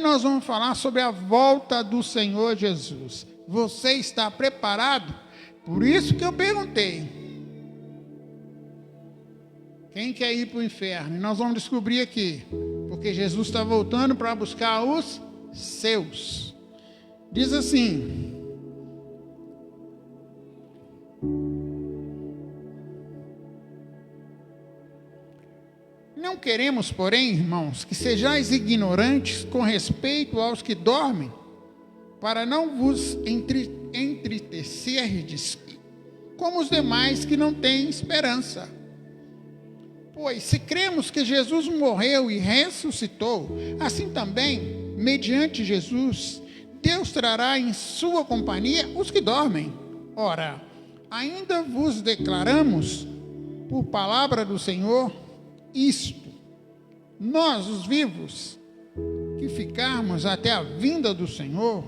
nós vamos falar sobre a volta do Senhor Jesus. Você está preparado? Por isso que eu perguntei. Quem quer ir para o inferno? E nós vamos descobrir aqui. Porque Jesus está voltando para buscar os seus. Diz assim: não queremos, porém, irmãos, que sejais ignorantes com respeito aos que dormem, para não vos entristecerdes como os demais que não têm esperança. Pois, se cremos que Jesus morreu e ressuscitou, assim também, mediante Jesus, Deus trará em sua companhia os que dormem. Ora, ainda vos declaramos, por palavra do Senhor, isto: nós, os vivos, que ficarmos até a vinda do Senhor,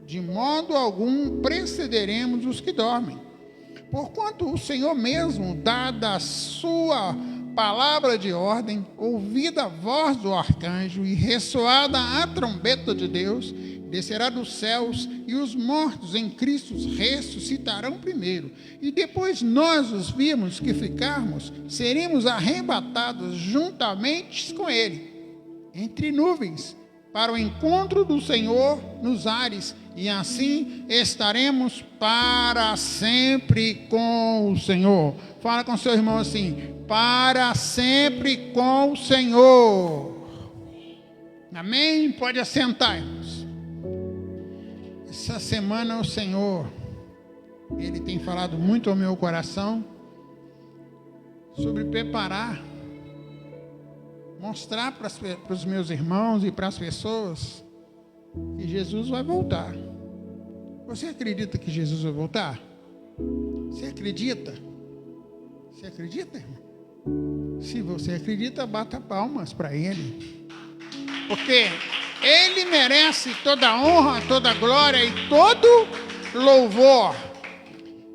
de modo algum precederemos os que dormem. Porquanto o Senhor mesmo, dada a sua palavra de ordem, ouvida a voz do arcanjo e ressoada a trombeta de Deus, descerá dos céus, e os mortos em Cristo ressuscitarão primeiro. E depois nós, os vivos que ficarmos, seremos arrebatados juntamente com Ele, entre nuvens, para o encontro do Senhor nos ares, e assim estaremos para sempre com o Senhor. Fala com seu irmão assim: para sempre com o Senhor. Amém? Pode assentar, irmãos. Essa semana o Senhor, Ele tem falado muito ao meu coração sobre preparar, mostrar para os meus irmãos e para as pessoas que Jesus vai voltar. Você acredita que Jesus vai voltar? Você acredita? Você acredita, irmão? Se você acredita, bata palmas para Ele. Porque Ele merece toda a honra, toda a glória e todo louvor.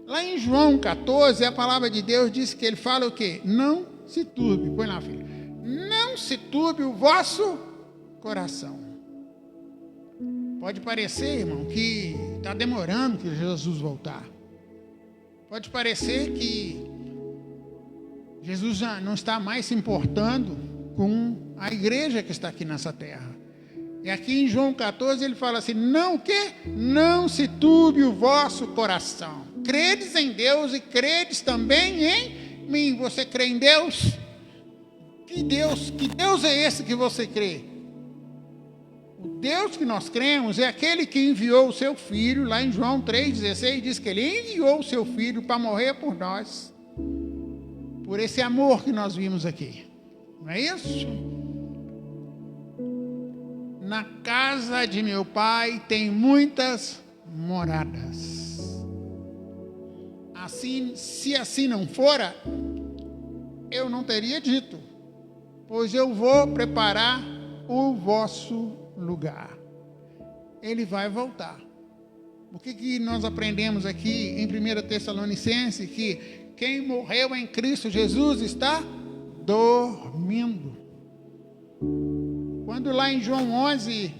Lá em João 14, a palavra de Deus diz que Ele fala o quê? Não se turbe. Põe lá, filho. Não se turbe o vosso coração. Pode parecer, irmão, que está demorando que Jesus voltar. Pode parecer que Jesus já não está mais se importando com a igreja que está aqui nessa terra. E aqui em João 14 ele fala assim: não o quê? Não se turbe o vosso coração. Credes em Deus e credes também em mim. Você crê em Deus? Que Deus é esse que você crê? O Deus que nós cremos é aquele que enviou o seu Filho. Lá em João 3,16 diz que Ele enviou o seu Filho para morrer por nós, por esse amor que nós vimos aqui. Não é isso? Na casa de meu Pai tem muitas moradas. Assim, se assim não fora, eu não teria dito, pois eu vou preparar o vosso lugar. Ele vai voltar. O que nós aprendemos aqui em 1 Tessalonicenses? Que quem morreu em Cristo Jesus está dormindo. Quando lá em João 11,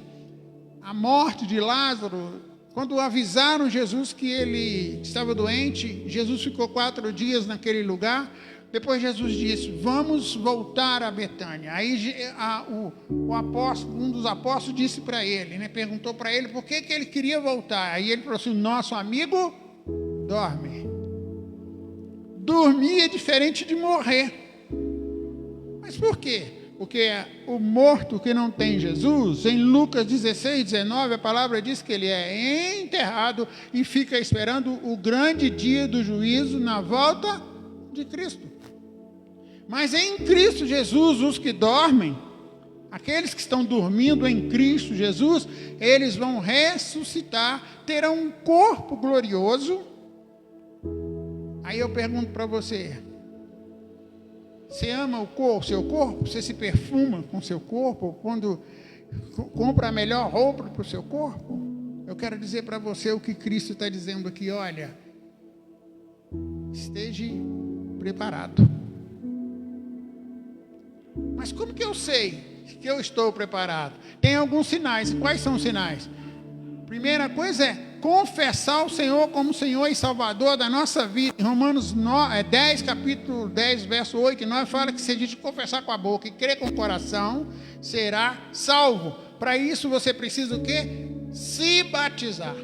a morte de Lázaro, quando avisaram Jesus que ele estava doente, Jesus ficou 4 dias naquele lugar. Depois Jesus disse: vamos voltar a Betânia. Aí o apóstolo, um dos apóstolos disse para ele, né, perguntou para ele por que ele queria voltar. Aí ele falou assim: nosso amigo dorme. Dormir é diferente de morrer. Mas por quê? Porque o morto que não tem Jesus, em Lucas 16, 19, a palavra diz que ele é enterrado e fica esperando o grande dia do juízo na volta de Cristo. Mas em Cristo Jesus, os que dormem, aqueles que estão dormindo em Cristo Jesus, eles vão ressuscitar, terão um corpo glorioso. Aí eu pergunto para você: você ama o seu corpo? Você se perfuma com o seu corpo? Quando compra a melhor roupa para o seu corpo? Eu quero dizer para você o que Cristo está dizendo aqui: olha, esteja preparado. Mas como que eu sei que eu estou preparado? Tem alguns sinais. Quais são os sinais? Primeira coisa é confessar o Senhor como Senhor e Salvador da nossa vida. Em Romanos 10, capítulo 10, verso 8 e 9, fala que se a gente confessar com a boca e crer com o coração, será salvo. Para isso você precisa o quê? Se batizar.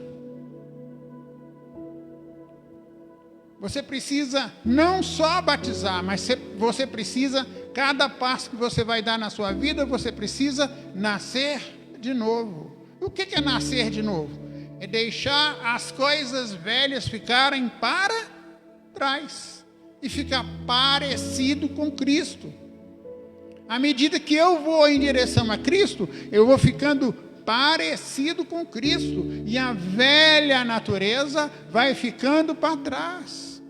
Você precisa não só batizar, mas você precisa, cada passo que você vai dar na sua vida, você precisa nascer de novo. O que é nascer de novo? É deixar as coisas velhas ficarem para trás e ficar parecido com Cristo. À medida que eu vou em direção a Cristo, eu vou ficando parecido com Cristo e a velha natureza vai ficando para trás.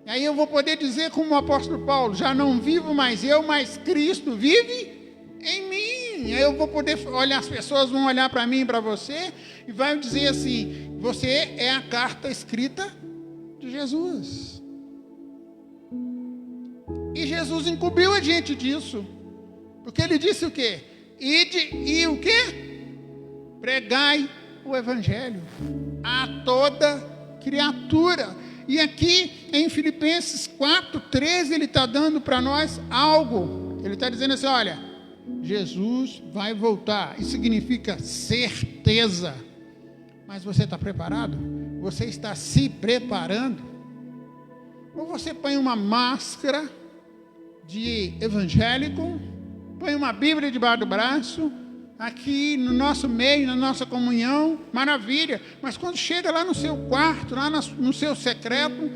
E aí eu vou poder dizer como o apóstolo Paulo, já não vivo mais eu, mas Cristo vive em mim. Aí eu vou poder olhar, as pessoas vão olhar para mim e para você e vai dizer assim, você é a carta escrita de Jesus. E Jesus incumbiu a gente disso, porque ele disse o quê? Ide e o quê? Pregai o evangelho a toda criatura. E aqui em Filipenses 4:13 ele está dando para nós algo. Ele está dizendo assim, olha, Jesus vai voltar. Isso significa certeza. Mas você está preparado? Você está se preparando? Ou você põe uma máscara de evangélico, põe uma Bíblia debaixo do braço, aqui no nosso meio, na nossa comunhão, maravilha. Mas quando chega lá no seu quarto, lá no seu secreto,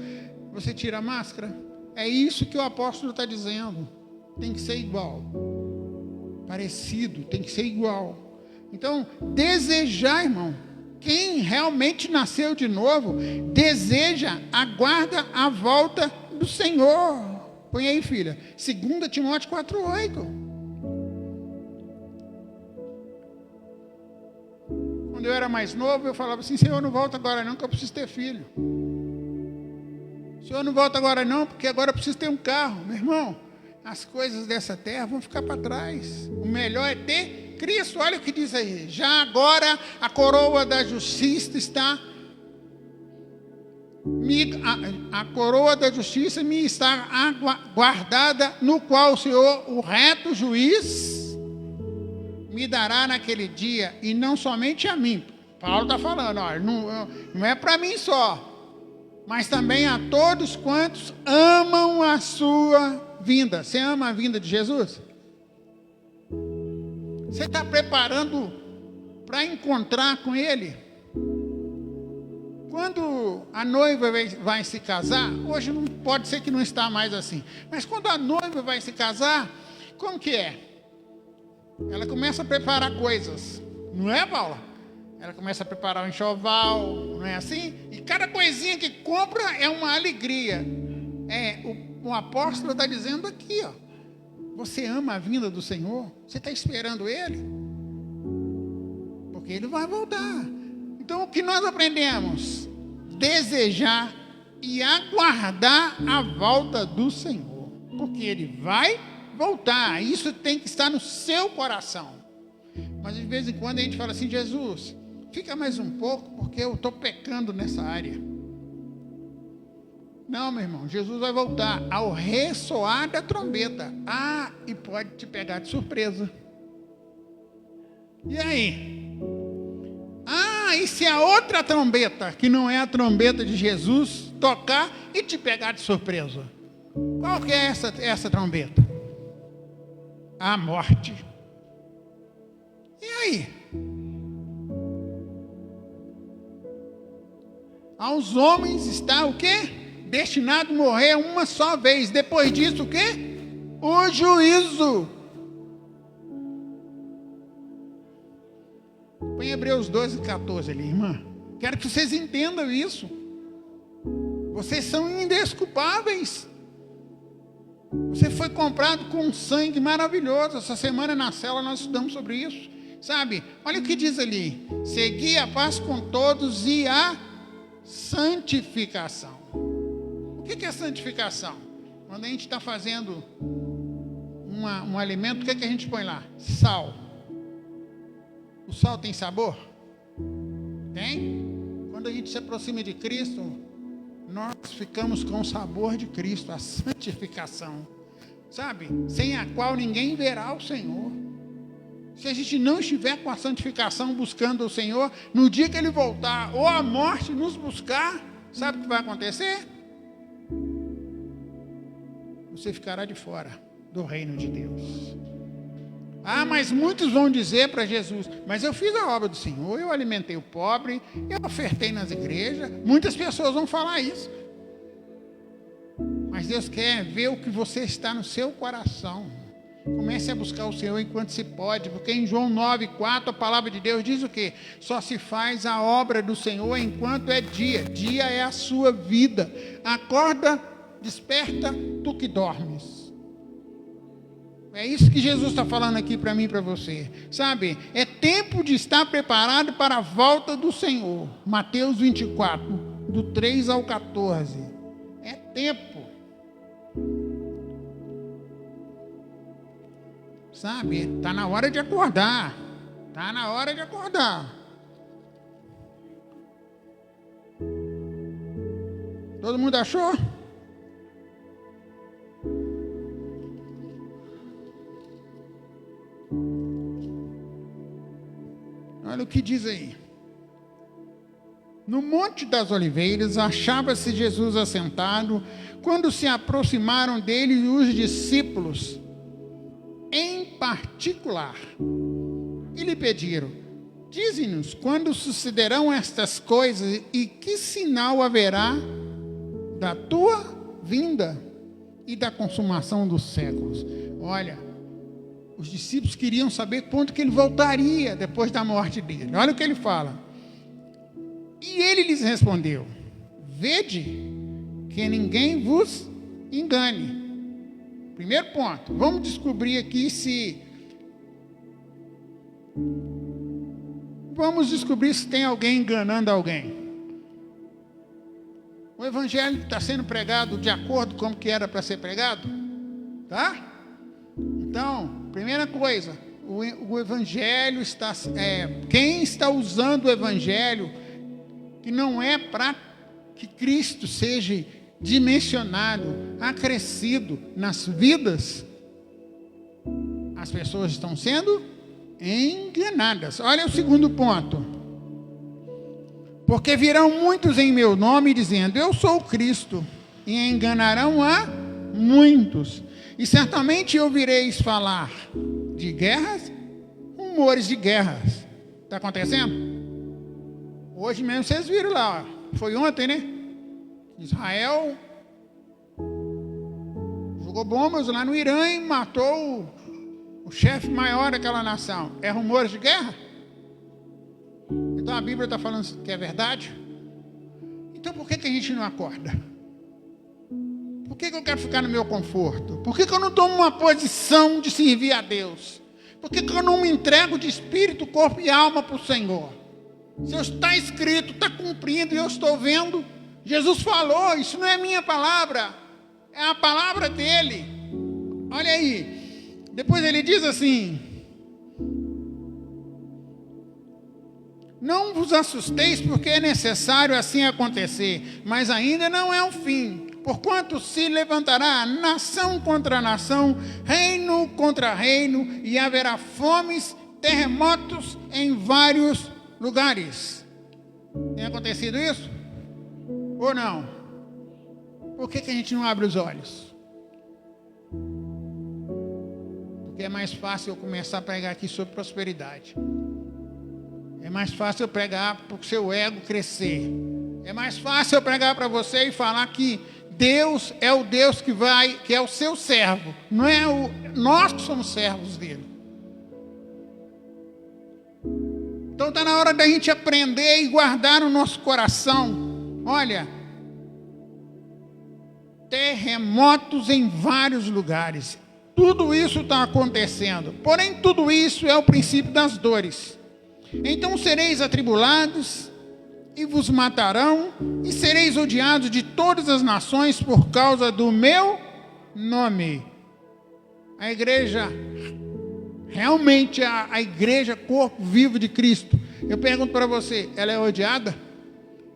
você tira a máscara. É isso que o apóstolo está dizendo. Tem que ser igual. Parecido, tem que ser igual. Então, desejar, irmão, quem realmente nasceu de novo, deseja, aguarda a volta do Senhor. Põe aí, filha, 2 Timóteo 4:8. Quando eu era mais novo, eu falava assim, Senhor, não volta agora não, que eu preciso ter filho. Senhor, não volta agora não, porque agora eu preciso ter um carro. Meu irmão, as coisas dessa terra vão ficar para trás. O melhor é ter Cristo. Olha o que diz aí. Já agora a coroa da justiça está... A coroa da justiça me está guardada, no qual o Senhor, o reto juiz, me dará naquele dia, e não somente a mim. Paulo está falando, olha, não é para mim só, mas também a todos quantos amam a sua vinda. Você ama a vinda de Jesus? Você está preparando para encontrar com Ele? Quando a noiva vai se casar, hoje não pode ser que não está mais assim, mas quando a noiva vai se casar, como que é? Ela começa a preparar coisas, não é, Paula? Ela começa a preparar o enxoval, não é assim? E cada coisinha que compra é uma alegria. O apóstolo está dizendo aqui, ó, você ama a vinda do Senhor? Você está esperando Ele? Porque Ele vai voltar. Então, o que nós aprendemos? Desejar e aguardar a volta do Senhor. Porque Ele vai voltar. Isso tem que estar no seu coração. Mas, de vez em quando, a gente fala assim, Jesus, fica mais um pouco, porque eu estou pecando nessa área. Não, meu irmão, Jesus vai voltar ao ressoar da trombeta. E pode te pegar de surpresa. E aí? E se a outra trombeta, que não é a trombeta de Jesus, tocar e te pegar de surpresa? Qual que é essa trombeta? A morte. E aí? Aos homens está o quê? Destinado a morrer uma só vez. Depois disso o quê? O juízo. Põe Hebreus 12:14 ali, irmã. Quero que vocês entendam isso. Vocês são indesculpáveis. Você foi comprado com um sangue maravilhoso. Essa semana na cela nós estudamos sobre isso. Sabe? Olha o que diz ali. Segui a paz com todos e a santificação. O que é santificação? Quando a gente está fazendo um alimento, o que a gente põe lá? Sal. O sal tem sabor? Tem? Quando a gente se aproxima de Cristo, nós ficamos com o sabor de Cristo, a santificação. Sabe? Sem a qual ninguém verá o Senhor. Se a gente não estiver com a santificação buscando o Senhor, no dia que Ele voltar, ou a morte nos buscar, sabe o que vai acontecer? Você ficará de fora do reino de Deus. Ah, mas muitos vão dizer para Jesus, mas eu fiz a obra do Senhor, eu alimentei o pobre, eu ofertei nas igrejas. Muitas pessoas vão falar isso. Mas Deus quer ver o que você está no seu coração. Comece a buscar o Senhor enquanto se pode, porque em João 9:4 a palavra de Deus diz o quê? Só se faz a obra do Senhor enquanto é dia. Dia é a sua vida. Acorda, desperta, tu que dormes. É isso que Jesus está falando aqui para mim e para você. Sabe, é tempo de estar preparado para a volta do Senhor. Mateus 24, do 3 ao 14. É tempo. Sabe, está na hora de acordar. Está na hora de acordar. Todo mundo achou? Olha o que diz aí. No Monte das Oliveiras achava-se Jesus assentado, quando se aproximaram dele os discípulos, em particular, e lhe pediram: dize-nos quando sucederão estas coisas e que sinal haverá da tua vinda e da consumação dos séculos. Olha, os discípulos queriam saber quando que ele voltaria depois da morte dele. Olha o que ele fala. E ele lhes respondeu: vede que ninguém vos engane. Primeiro ponto, vamos descobrir aqui se tem alguém enganando alguém. O evangelho está sendo pregado de acordo com o que era para ser pregado? Tá? Então, primeira coisa, o evangelho está... quem está usando o evangelho, que não é para que Cristo seja dimensionado, acrescido nas vidas, as pessoas estão sendo enganadas. Olha o segundo ponto. Porque virão muitos em meu nome dizendo: eu sou o Cristo, e enganarão a muitos. E certamente ouvireis falar de guerras, rumores de guerras. Está acontecendo? Hoje mesmo vocês viram lá, foi ontem, né? Israel jogou bombas lá no Irã e matou o chefe maior daquela nação. É rumores de guerra? Então a Bíblia está falando que é verdade? Então por que a gente não acorda? Por que eu quero ficar no meu conforto? Por que eu não tomo uma posição de servir a Deus? Por que eu não me entrego de espírito, corpo e alma para o Senhor? Se está escrito, está cumprindo e eu estou vendo, Jesus falou, isso não é minha palavra, é a palavra dele. Olha aí, depois ele diz assim: não vos assusteis, porque é necessário assim acontecer, mas ainda não é o fim. Porquanto se levantará nação contra nação, reino contra reino, e haverá fomes, terremotos em vários lugares. Tem acontecido isso? Ou não? Por que a gente não abre os olhos? Porque é mais fácil eu começar a pregar aqui sobre prosperidade. É mais fácil eu pregar para o seu ego crescer. É mais fácil eu pregar para você e falar que Deus é o Deus que é o seu servo. Não é nós que somos servos dele. Então está na hora da gente aprender e guardar no nosso coração. Olha, terremotos em vários lugares. Tudo isso está acontecendo. Porém, tudo isso é o princípio das dores. Então sereis atribulados e vos matarão, e sereis odiados de todas as nações por causa do meu nome. A igreja, realmente a igreja, corpo vivo de Cristo. Eu pergunto para você, ela é odiada?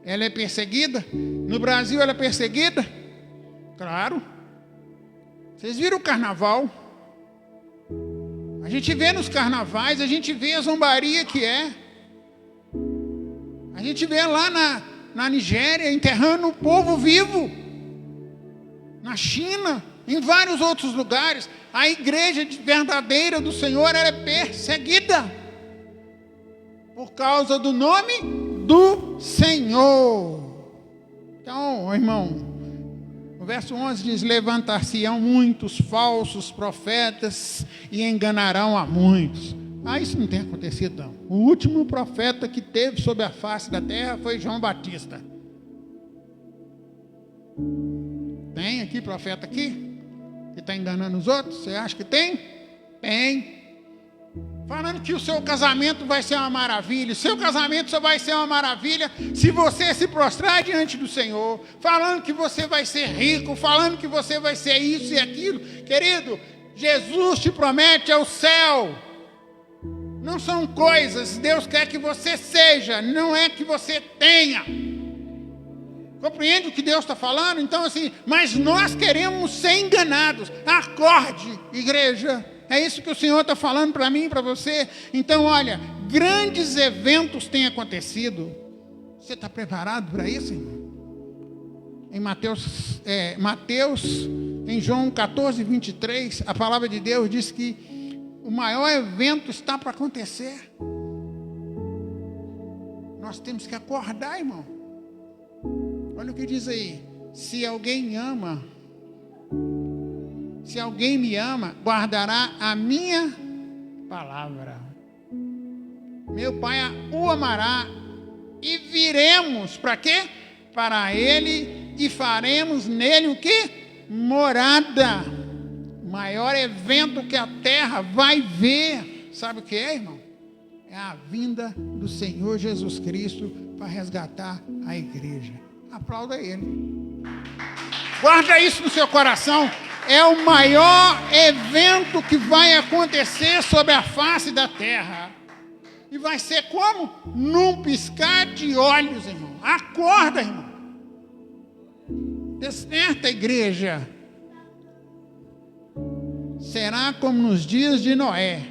Ela é perseguida? No Brasil ela é perseguida? Claro. Vocês viram o carnaval? A gente vê nos carnavais, a gente vê a zombaria que é. A gente vê lá na Nigéria enterrando o povo vivo. Na China, em vários outros lugares. A igreja verdadeira do Senhor, ela é perseguida por causa do nome do Senhor. Então, irmão, o verso 11 diz: levantar-se-ão muitos falsos profetas e enganarão a muitos. Isso não tem acontecido, não. O último profeta que teve sobre a face da terra foi João Batista. Tem aqui profeta aqui? Que está enganando os outros? Você acha que tem? Tem. Falando que o seu casamento vai ser uma maravilha. O seu casamento só vai ser uma maravilha se você se prostrar diante do Senhor. Falando que você vai ser rico. Falando que você vai ser isso e aquilo. Querido, Jesus te promete ao céu. Não são coisas. Deus quer que você seja. Não é que você tenha. Compreende o que Deus está falando? Então assim, mas nós queremos ser enganados. Acorde, igreja. É isso que o Senhor está falando para mim e para você. Então, olha, grandes eventos têm acontecido. Você está preparado para isso, irmão? Em Mateus, em João 14, 23, a palavra de Deus diz que o maior evento está para acontecer. Nós temos que acordar, irmão. Olha o que diz aí. Se alguém me ama, guardará a minha palavra. Meu Pai o amará e viremos, para quê? Para ele e faremos nele o quê? Morada. O maior evento que a terra vai ver. Sabe o que é, irmão? É a vinda do Senhor Jesus Cristo para resgatar a igreja. Aplauda ele. Guarda isso no seu coração. É o maior evento que vai acontecer sobre a face da terra. E vai ser como? Num piscar de olhos, irmão. Acorda, irmão. Desperta, igreja. Será como nos dias de Noé.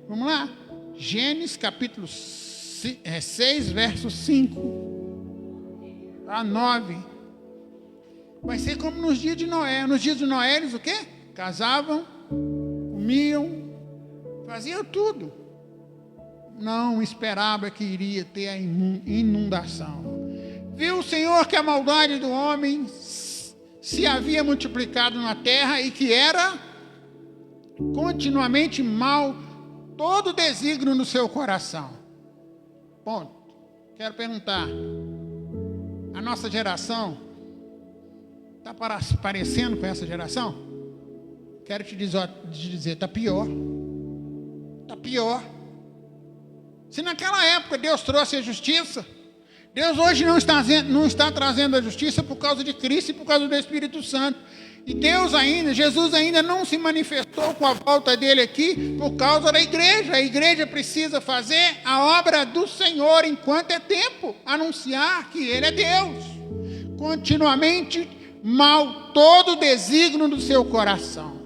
Vamos lá. Gênesis capítulo 6, verso 5 a 9. Vai ser como nos dias de Noé. Nos dias de Noé, eles o quê? Casavam, comiam, faziam tudo. Não esperava que iria ter a inundação. Viu o Senhor que a maldade do homem se havia multiplicado na terra e que era continuamente mal todo o desígnio no seu coração. Ponto. Quero perguntar, a nossa geração está parecendo com essa geração? Quero te dizer, está pior. Está pior. Se naquela época Deus trouxe a justiça, Deus hoje não está trazendo a justiça por causa de Cristo e por causa do Espírito Santo. E Jesus ainda não se manifestou com a volta dele aqui por causa da igreja. A igreja precisa fazer a obra do Senhor enquanto é tempo, anunciar que Ele é Deus. Continuamente mal todo o desígnio do seu coração.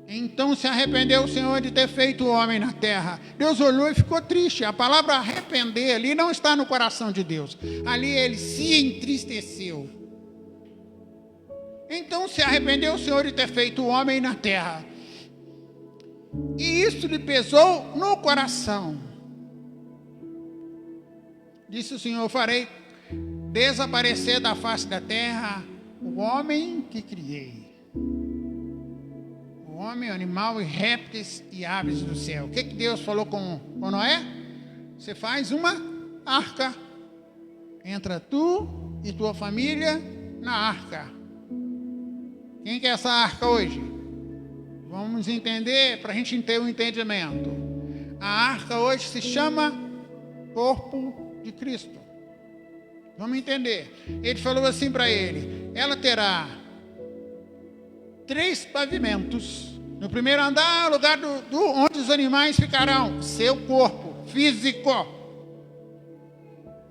Então se arrependeu o Senhor de ter feito o homem na terra. Deus olhou e ficou triste. A palavra arrepender ali não está no coração de Deus. Ali ele se entristeceu. Então se arrependeu o Senhor de ter feito o homem na terra. E isso lhe pesou no coração. Disse o Senhor: farei desaparecer da face da terra o homem que criei. O homem, animal e répteis e aves do céu. O que Deus falou com Noé? Você faz uma arca. Entra tu e tua família na arca. Quem quer essa arca hoje? Vamos entender, para a gente ter um entendimento. A arca hoje se chama corpo de Cristo. Vamos entender. Ele falou assim para ele: ela terá 3 pavimentos. No primeiro andar é o lugar onde os animais ficarão, seu corpo físico,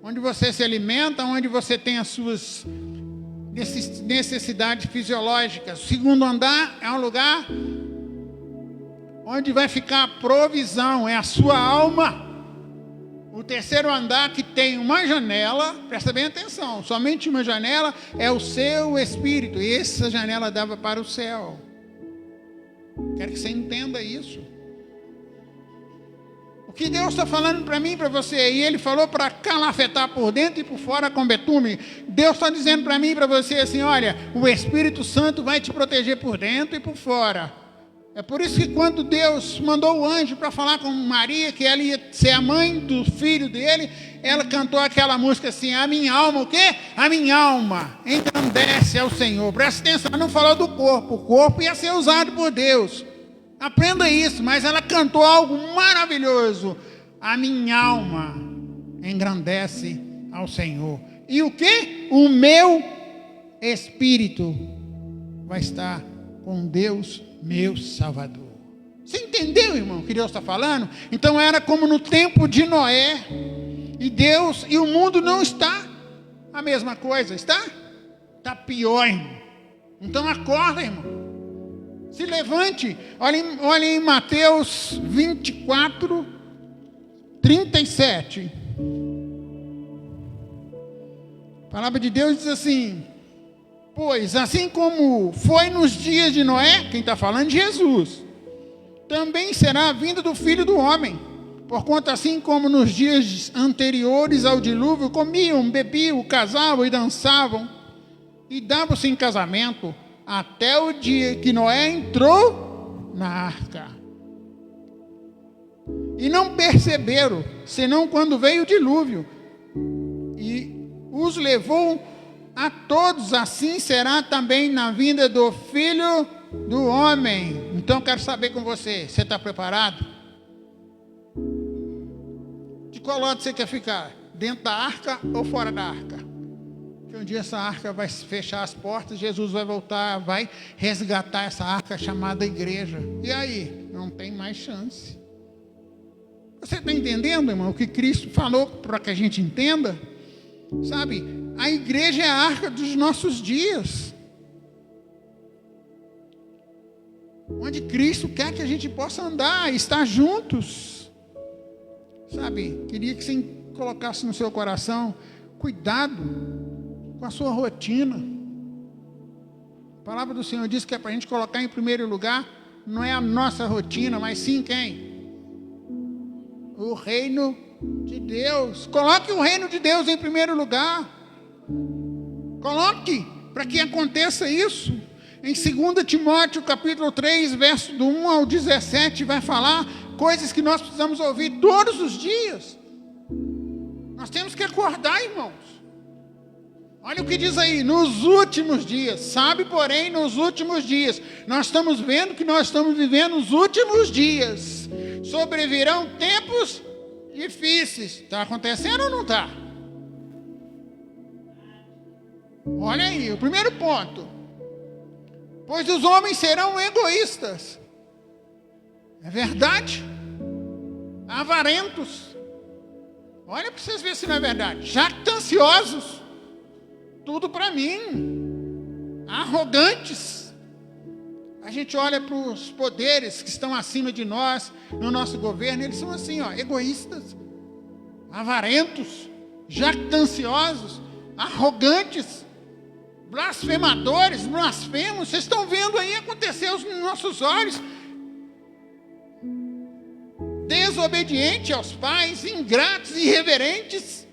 onde você se alimenta, onde você tem as suas necessidades fisiológicas. O segundo andar é um lugar onde vai ficar a provisão, é a sua alma. O terceiro andar, que tem uma janela, presta bem atenção, somente uma janela, é o seu espírito, e essa janela dava para o céu. Quero que você entenda isso. O que Deus está falando para mim e para você, e Ele falou para calafetar por dentro e por fora com betume. Deus está dizendo para mim e para você assim: olha, o Espírito Santo vai te proteger por dentro e por fora. É por isso que quando Deus mandou o anjo para falar com Maria, que ela ia ser a mãe do filho dele, ela cantou aquela música assim: a minha alma, o quê? A minha alma engrandece ao Senhor. Presta atenção, ela não falou do corpo, o corpo ia ser usado por Deus. Aprenda isso, mas ela cantou algo maravilhoso: a minha alma engrandece ao Senhor. E o quê? O meu espírito vai estar com Deus, meu Salvador. Você entendeu, irmão, o que Deus está falando? Então era como no tempo de Noé. E Deus e o mundo não está a mesma coisa, está? Está pior, irmão. Então acorda, irmão. Se levante. Olha em Mateus 24, 37. A palavra de Deus diz assim: pois assim como foi nos dias de Noé, quem está falando? Jesus, também será a vinda do Filho do Homem. Porquanto assim como nos dias anteriores ao dilúvio, comiam, bebiam, casavam e dançavam, e davam-se em casamento, até o dia que Noé entrou na arca. E não perceberam, senão quando veio o dilúvio, e os levou a todos. Assim será também na vinda do Filho do Homem. Então quero saber com você está preparado? De qual lado você quer ficar? Dentro da arca ou fora da arca? Porque um dia essa arca vai fechar as portas, Jesus vai voltar, vai resgatar essa arca chamada igreja. E aí? Não tem mais chance. Você está entendendo, irmão, o que Cristo falou para que a gente entenda? Sabe, a igreja é a arca dos nossos dias, onde Cristo quer que a gente possa andar, estar juntos. Sabe, queria que você colocasse no seu coração cuidado com a sua rotina. A palavra do Senhor diz que é para a gente colocar em primeiro lugar, não é a nossa rotina, mas sim quem? O reino de Deus. Coloque o reino de Deus em primeiro lugar. Coloque, para que aconteça isso. Em 2 Timóteo capítulo 3, verso do 1 ao 17, vai falar coisas que nós precisamos ouvir todos os dias. Nós temos que acordar, irmãos. Olha o que diz aí: nos últimos dias, sabe, porém, nos últimos dias, nós estamos vendo que nós estamos vivendo os últimos dias. Sobrevirão tempos difíceis. Está acontecendo ou não está? Olha aí, o primeiro ponto: pois os homens serão egoístas. É verdade? Avarentos. Olha para vocês verem se não é verdade. Jactanciosos. Tudo para mim. Arrogantes. A gente olha para os poderes que estão acima de nós, no nosso governo, eles são assim, egoístas, avarentos, jactanciosos, arrogantes, blasfemadores, blasfemos. Vocês estão vendo aí acontecer aos nossos olhos. Desobedientes aos pais, ingratos, irreverentes,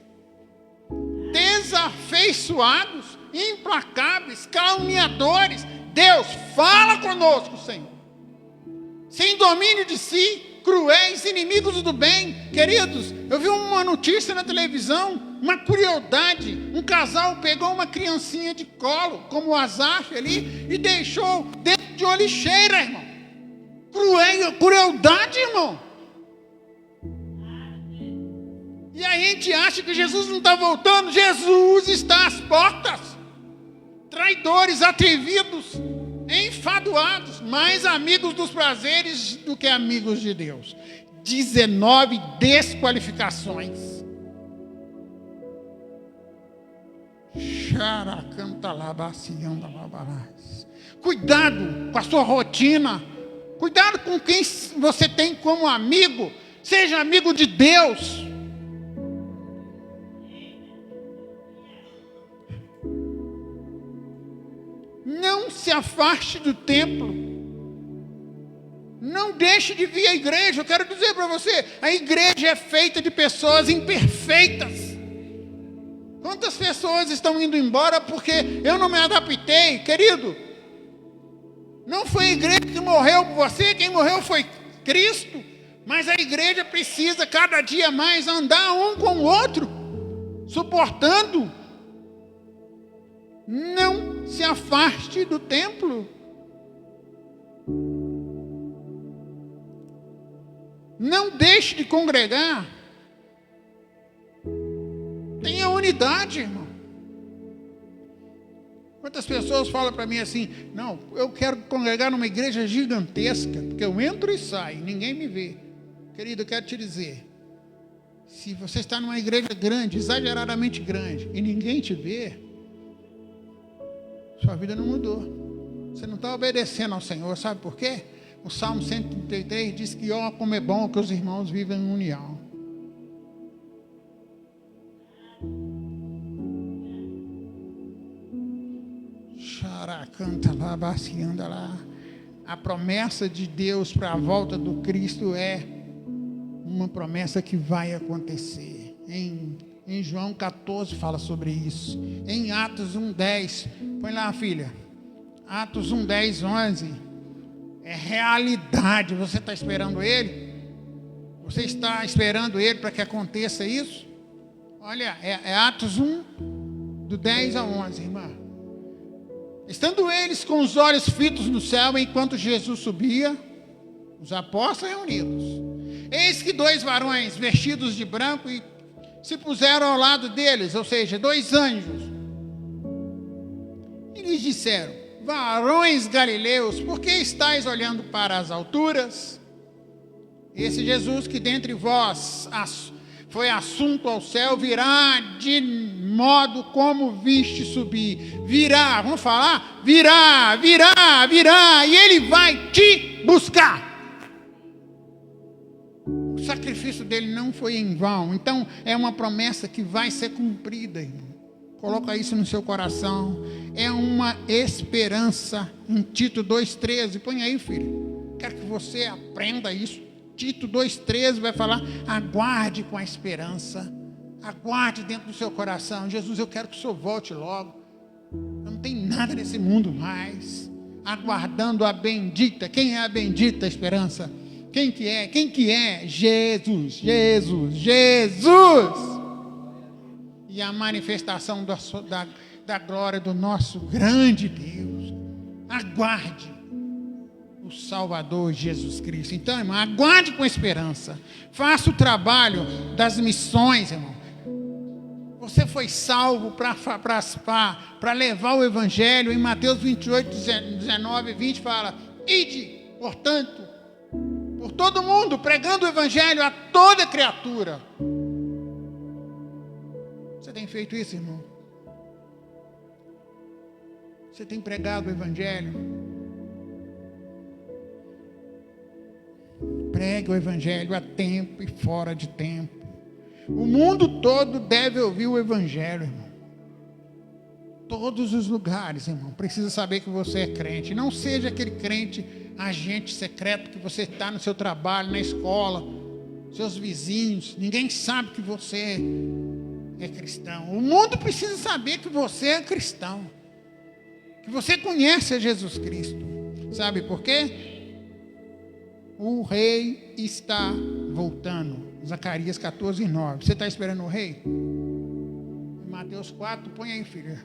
desafeiçoados, implacáveis, caluniadores. Deus, fala conosco, Senhor. Sem domínio de si, cruéis, inimigos do bem. Queridos, eu vi uma notícia na televisão, uma crueldade. Um casal pegou uma criancinha de colo, como o Azaf ali, e deixou dentro de uma lixeira, irmão. Crueldade, irmão. E a gente acha que Jesus não está voltando. Jesus está às portas. Traidores, atrevidos, Enfadoados, mais amigos dos prazeres do que amigos de Deus. 19 desqualificações. Cuidado com a sua rotina. Cuidado com quem você tem como amigo. Seja amigo de Deus. Não se afaste do templo. Não deixe de vir à igreja. Eu quero dizer para você, a igreja é feita de pessoas imperfeitas. Quantas pessoas estão indo embora porque eu não me adaptei, querido? Não foi a igreja que morreu por você, quem morreu foi Cristo. Mas a igreja precisa cada dia mais andar um com o outro, suportando. Não se afaste do templo. Não deixe de congregar. Tenha unidade, irmão. Quantas pessoas falam para mim assim: não, eu quero congregar numa igreja gigantesca, porque eu entro e saio, ninguém me vê. Querido, eu quero te dizer, se você está numa igreja grande, exageradamente grande, e ninguém te vê, sua vida não mudou. Você não está obedecendo ao Senhor, sabe por quê? O Salmo 133 diz que, ó, como é bom que os irmãos vivem em união. Canta lá, baciando lá. A promessa de Deus para a volta do Cristo é uma promessa que vai acontecer. Em João 14 fala sobre isso. Em Atos 1:10, põe lá, filha. Atos 1:10, 11. É realidade. Você está esperando Ele? Você está esperando Ele para que aconteça isso? Olha, é Atos 1, do 10 a 11, irmã. Estando eles com os olhos fitos no céu, enquanto Jesus subia, os apóstolos reunidos, eis que 2 varões vestidos de branco e se puseram ao lado deles, ou seja, 2 anjos. E lhes disseram: varões galileus, por que estáis olhando para as alturas? Esse Jesus que dentre vós foi assunto ao céu, virá de modo como viste subir. Virá, vamos falar? Virá, e Ele vai te buscar. O sacrifício dele não foi em vão. Então, é uma promessa que vai ser cumprida, irmão. Coloca isso no seu coração. É uma esperança. Em Tito 2,13. Põe aí, filho. Quero que você aprenda isso. Tito 2,13 vai falar: aguarde com a esperança. Aguarde dentro do seu coração. Jesus, eu quero que o Senhor volte logo. Eu não tenho nada nesse mundo mais. Aguardando a bendita. Quem é a bendita esperança? Quem que é? Quem que é? Jesus, Jesus, Jesus. E a manifestação da glória do nosso grande Deus. Aguarde o Salvador Jesus Cristo. Então, irmão, aguarde com esperança. Faça o trabalho das missões, irmão. Você foi salvo para levar o Evangelho. Em Mateus 28, 19 e 20 fala: ide, portanto, por todo mundo, pregando o Evangelho a toda criatura. Você tem feito isso, irmão? Você tem pregado o Evangelho? Pregue o Evangelho a tempo e fora de tempo. O mundo todo deve ouvir o Evangelho, irmão. Todos os lugares, irmão, precisa saber que você é crente. Não seja aquele crente agente secreto que você está no seu trabalho, na escola, seus vizinhos. Ninguém sabe que você é cristão. O mundo precisa saber que você é cristão, que você conhece a Jesus Cristo. Sabe por quê? O rei está voltando. Zacarias 14:9. Você está esperando o rei? Em Mateus 4, põe aí, filha.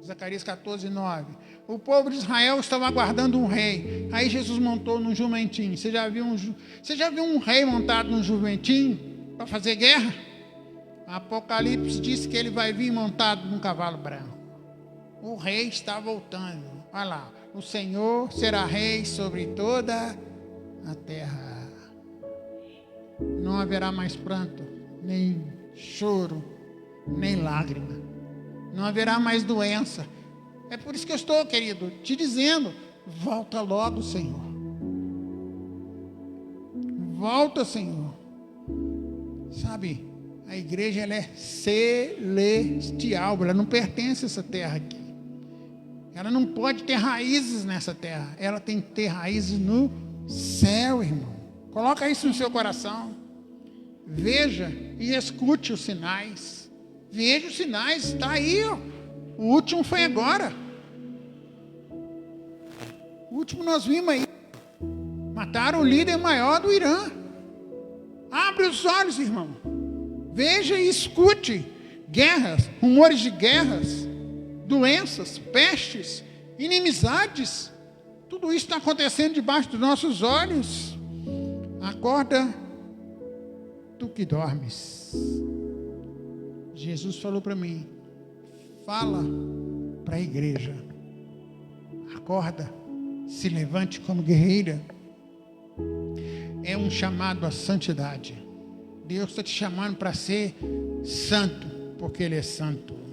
Zacarias 14:9. O povo de Israel estava aguardando um rei. Aí Jesus montou num jumentinho. Você já viu um rei montado num jumentinho para fazer guerra? Apocalipse diz que ele vai vir montado num cavalo branco. O rei está voltando. Olha lá. o Senhor será rei sobre toda a terra. Não haverá mais pranto, nem choro, nem lágrima. Não haverá mais doença. É por isso que eu estou, querido, te dizendo, volta logo, Senhor. Volta, Senhor. Sabe, a igreja ela é celestial, ela não pertence a essa terra aqui. Ela não pode ter raízes nessa terra, ela tem que ter raízes no céu, irmão. Coloca isso no seu coração. Veja e escute os sinais. Veja os sinais, está aí, ó. O último foi agora. O último nós vimos aí. Mataram o líder maior do Irã. Abre os olhos, irmão. Veja e escute. Guerras, rumores de guerras, doenças, pestes, inimizades. Tudo isso está acontecendo debaixo dos nossos olhos. Acorda, tu que dormes. Jesus falou para mim, fala para a igreja. Acorda, se levante como guerreira. É um chamado à santidade. Deus está te chamando para ser santo, porque Ele é santo.